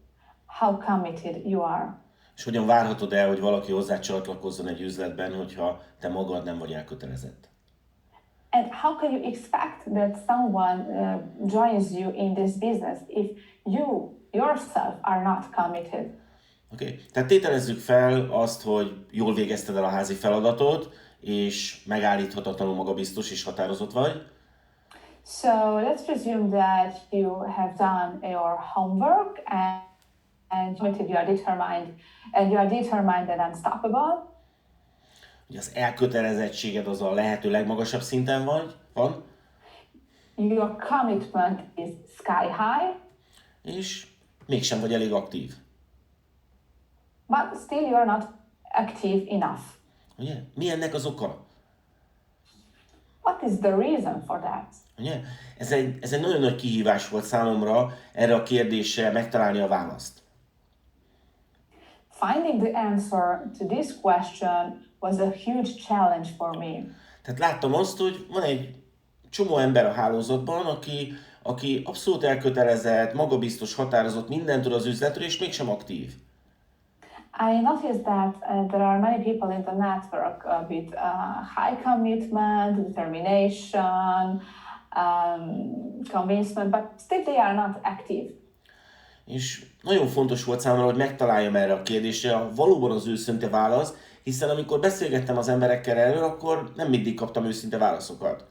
how committed you are. És hogyan várhatod el, hogy valaki hozzá csatlakozzon egy üzletben, hogyha te magad nem vagy elkötelezett? And how can you expect that someone joins you in this business if you yourself are not committed? Oké. Tehát tételezzük fel azt, hogy jól végezted el a házi feladatot, és megállíthatatlanul magabiztos és határozott vagy. So let's presume that you have done your homework and you are determined and unstoppable. Ugye az elkötelezettséged az a lehető legmagasabb szinten van. Your commitment is sky high. És mégsem vagy elég aktív. But still you are not active enough. Ugye? Mi ennek az oka? What is the reason for that? Ugye? Ez egy nagyon nagy kihívás volt számomra erre a kérdésre megtalálni a választ. Finding the answer to this question was a huge challenge for me. Tehát láttam azt, hogy van egy csomó ember a hálózatban, aki abszolút elkötelezett, magabiztos, határozott, mindent tud az üzletről, és mégsem aktív. I noticed that there are many people in the network with high commitment, determination, convincement, but still they are not active. És nagyon fontos volt számomra, hogy megtaláljam erre a kérdésre valóban az őszinte válasz, hiszen amikor beszélgettem az emberekkel erről, akkor nem mindig kaptam őszinte válaszokat.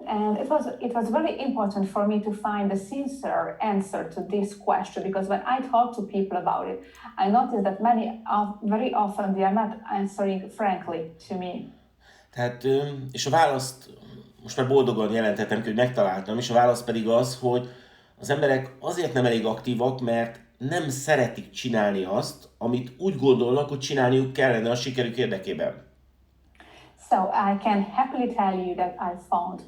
And it was very important for me to find a sincere answer to this question, because when I talk to people about it, I noticed that very often they are not answering frankly to me. Tehát, és a választ most már boldogan jelentettem, hogy megtaláltam, és a válasz pedig az, hogy az emberek azért nem elég aktívak, mert nem szeretik csinálni azt, amit úgy gondolnak, hogy csinálniuk kellene a sikerük érdekében. So I can happily tell you that I found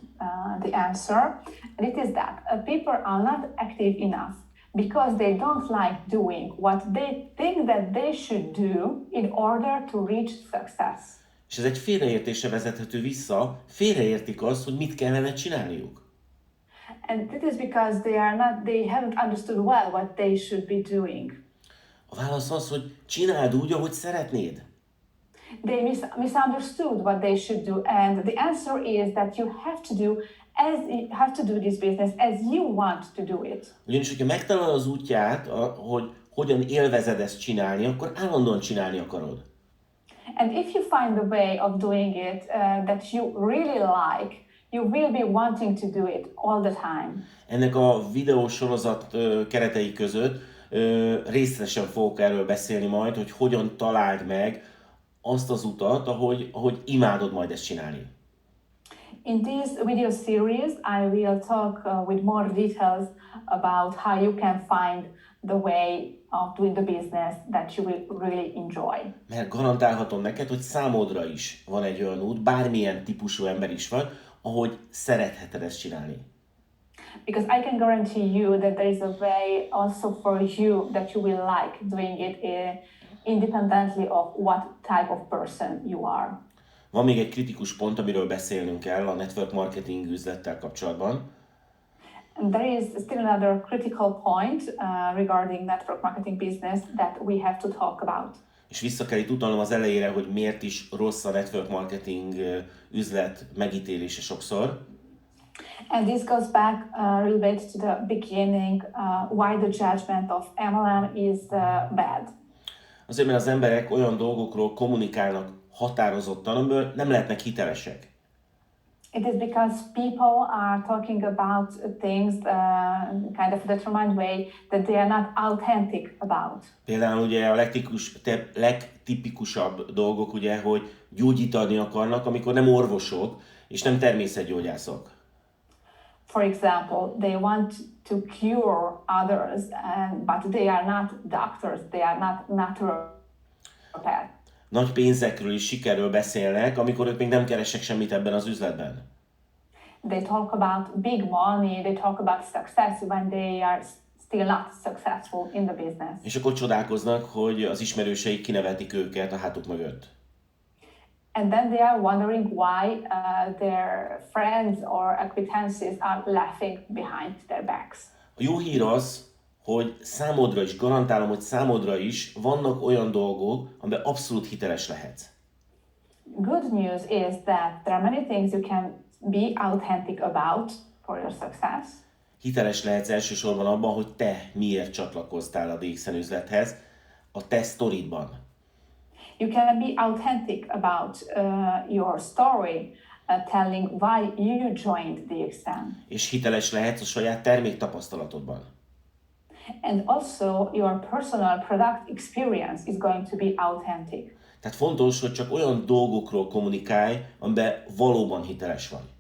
the answer, and it is that people are not active enough because they don't like doing what they think that they should do in order to reach success. És ez egy félreértésre vezethető vissza, félreértik azt, hogy mit kellene csinálniuk. And it is because they haven't understood well what they should be doing. A válasz az, hogy csináld úgy, ahogy szeretnéd. They misunderstood what they should do, and the answer is that you have to do this business as you want to do it. Ugyanis, hogyha megtalálod az útját, hogy hogyan élvezed ezt csinálni, akkor állandóan csinálni akarod. And if you find the way of doing it that you really like, you will be wanting to do it all the time. Ennek a videósorozat keretei között részletesen fogok erről beszélni majd, hogy hogyan találd meg azt az utat, ahogy imádod majd ezt csinálni. In this video series, I will talk with more details about how you can find the way of doing the business that you will really enjoy. Mert garantálhatom neked, hogy számodra is van egy olyan út, bármilyen típusú ember is vagy, ahogy szeretheted ezt csinálni. Because I can guarantee you that there is a way also for you that you will like doing it independently of what type of person you are. Van még egy kritikus pont, amiről beszélnünk kell a network marketing üzlettel kapcsolatban. And there is still another critical point regarding network marketing business that we have to talk about. És vissza kell itt utalnom az elejére, hogy miért is rossz a network marketing üzlet megítélése sokszor. And this goes back a little bit to the beginning, why the judgment of MLM is bad. Azért, mert az emberek olyan dolgokról kommunikálnak határozottan, amiből nem lehetnek hitelesek. It is because people are talking about things kind of determined way that they are not authentic about. Például ugye a legtipikusabb dolgok, ugye, hogy gyógyítani akarnak, amikor nem orvosok és nem természetgyógyászok. For example, they want to cure others, but they are not doctors, they are not naturopaths. Nagy pénzekről és sikerről beszélnek, amikor ők még nem keresnek semmit ebben az üzletben. They talk about big money, they talk about success when they are still not successful in the business. És akkor csodálkoznak, hogy az ismerőseik kinevetik őket a hátuk mögött. And then they are wondering why their friends or acquaintances are laughing behind their backs. A jó hír az, hogy számodra is, garantálom, hogy számodra is vannak olyan dolgok, amiben abszolút hiteles lehetsz. Good news is that there are many things you can be authentic about for your success. Hiteles lehetsz elsősorban abban, hogy te miért csatlakoztál a DXN üzlethez, a te sztoridban. You can be authentic about your story, telling why you joined DXN. És hiteles lehetsz a saját termék tapasztalatodban. And also your personal product experience is going to be authentic. Tehát fontos, hogy csak olyan dolgokról kommunikálj, amiben valóban hiteles vagy.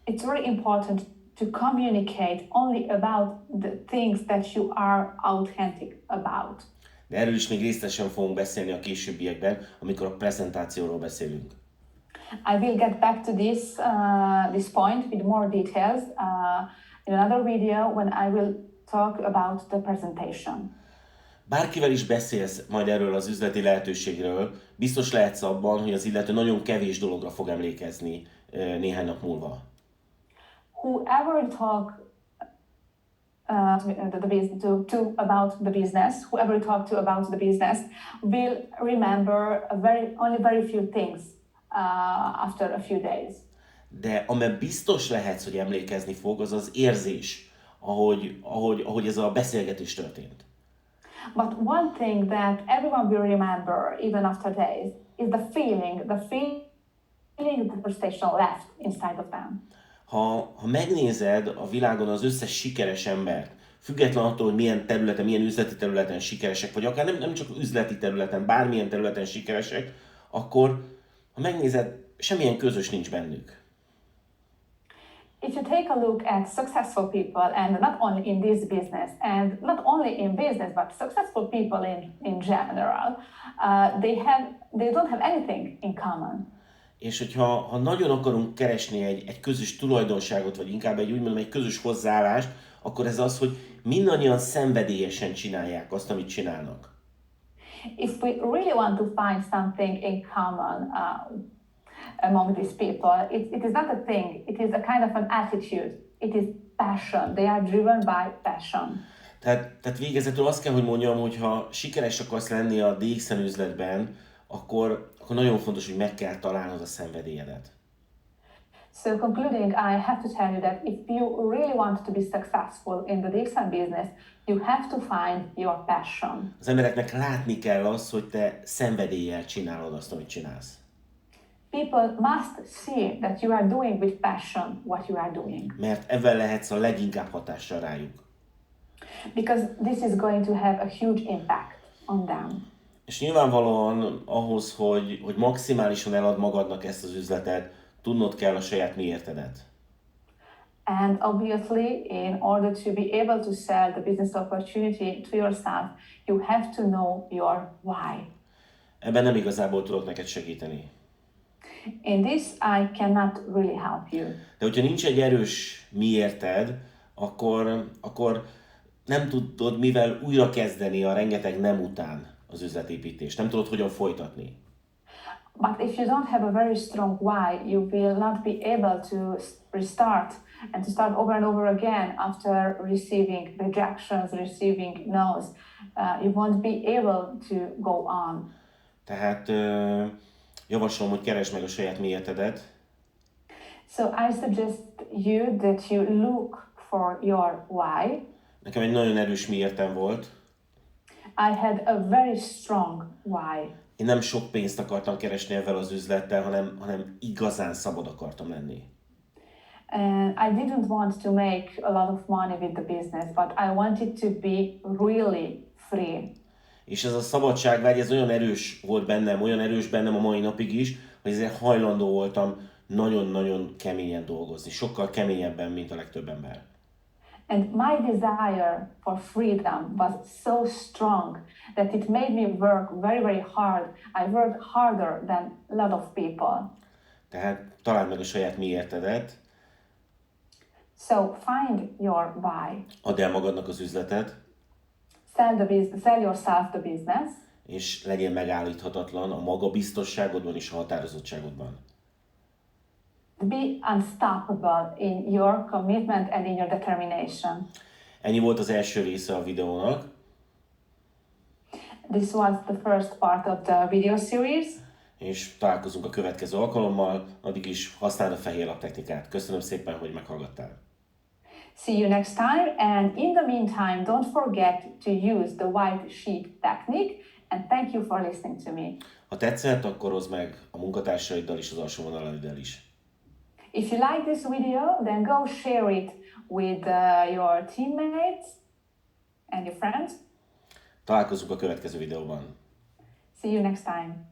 It's very important to communicate only about the things that you are authentic about. De erről is még részletesen fogunk beszélni a későbbiekben, amikor a prezentációról beszélünk. I will get back to this point with more details in another video when I will talk about the presentation. Bárkivel is beszélsz majd erről az üzleti lehetőségről, biztos lehetsz abban, hogy az illető nagyon kevés dologra fog emlékezni néhány nap múlva. Whoever talk about the business, whoever talk to about the business will remember only very few things after a few days. De amiben biztos lehetsz, hogy emlékezni fog, az az érzés, ahogy ez a beszélgetés történt. But one thing that everyone will remember, even after days, is the feeling that the conversation left inside of them. Ha megnézed a világon az összes sikeres embert, független attól, hogy milyen területen, milyen üzleti területen sikeresek, vagy akár nem csak üzleti területen, bármilyen területen sikeresek, akkor ha megnézed, semmilyen közös nincs bennük. If you take a look at successful people, and not only in this business, and not only in business, but successful people in general, they don't have anything in common. És hogyha nagyon akarunk keresni egy közös tulajdonságot, vagy inkább egy közös hozzáállást, akkor ez az, hogy mindannyian szenvedélyesen csinálják azt, amit csinálnak. If we really want to find something in common among these people, it is not a thing, it is a kind of an attitude, it is passion, they are driven by passion. Tehát végezetül azt kell, hogy mondjam, hogy ha sikeres akarsz lenni a DXN üzletben, akkor nagyon fontos, hogy meg kell találnod a szenvedélyedet. So concluding, I have to tell you that if you really want to be successful in the DXN business, you have to find your passion. Az embereknek látni kell azt, hogy te szenvedéllyel csinálod azt, amit csinálsz. People must see that you are doing with passion what you are doing. Mert ebben lehetsz a leginkább hatással rájuk. Because this is going to have a huge impact on them. És nyilvánvalóan ahhoz, hogy maximálisan elad magadnak ezt az üzletet, tudnod kell a saját miértedet. And obviously, in order to be able to sell the business opportunity to yourself, you have to know your why. Ebben nem igazából tudok neked segíteni. In this, I cannot really help you. De hogyha nincs egy erős miérted, akkor nem tudod mivel újra kezdeni a rengeteg nem után az üzletépítést. Nem tudod hogyan folytatni. But if you don't have a very strong why, you will not be able to restart and to start over and over again after receiving rejections, receiving no's. You won't be able to go on. Tehát javaslom, hogy keresd meg a saját miértedet. So I suggest you that you look for your why. Nekem egy nagyon erős miértem volt. I had a very strong why. Én nem sok pénzt akartam keresni ezzel az üzlettel, hanem igazán szabad akartam lenni. And I didn't want to make a lot of money with the business, but I wanted to be really free. És ez a szabadságvágy, ez olyan erős volt bennem, olyan erős bennem a mai napig is, hogy ezért hajlandó voltam nagyon-nagyon keményen dolgozni. Sokkal keményebben, mint a legtöbb ember. And my desire for freedom was so strong that it made me work very, very hard. I worked harder than a lot of people. Tehát találd meg a saját miértedet, So find your why. add el magadnak az üzletet, Sell yourself the business. és legyél megállíthatatlan a magabiztosságodban és a határozottságodban. Be unstoppable in your commitment and in your determination. Ennyi volt az első része a videónak. This was the first part of the video series. És találkozunk a következő alkalommal, addig is használd a fehér lap technikát. Köszönöm szépen, hogy meghallgattál. See you next time, and in the meantime, don't forget to use the white sheet technique, and thank you for listening to me. Ha tetszett, akkor hozd meg a munkatársaiddal és az alsó vonalaiddal is. If you like this video, then go share it with your teammates and your friends. Találkozunk a következő videóban. See you next time.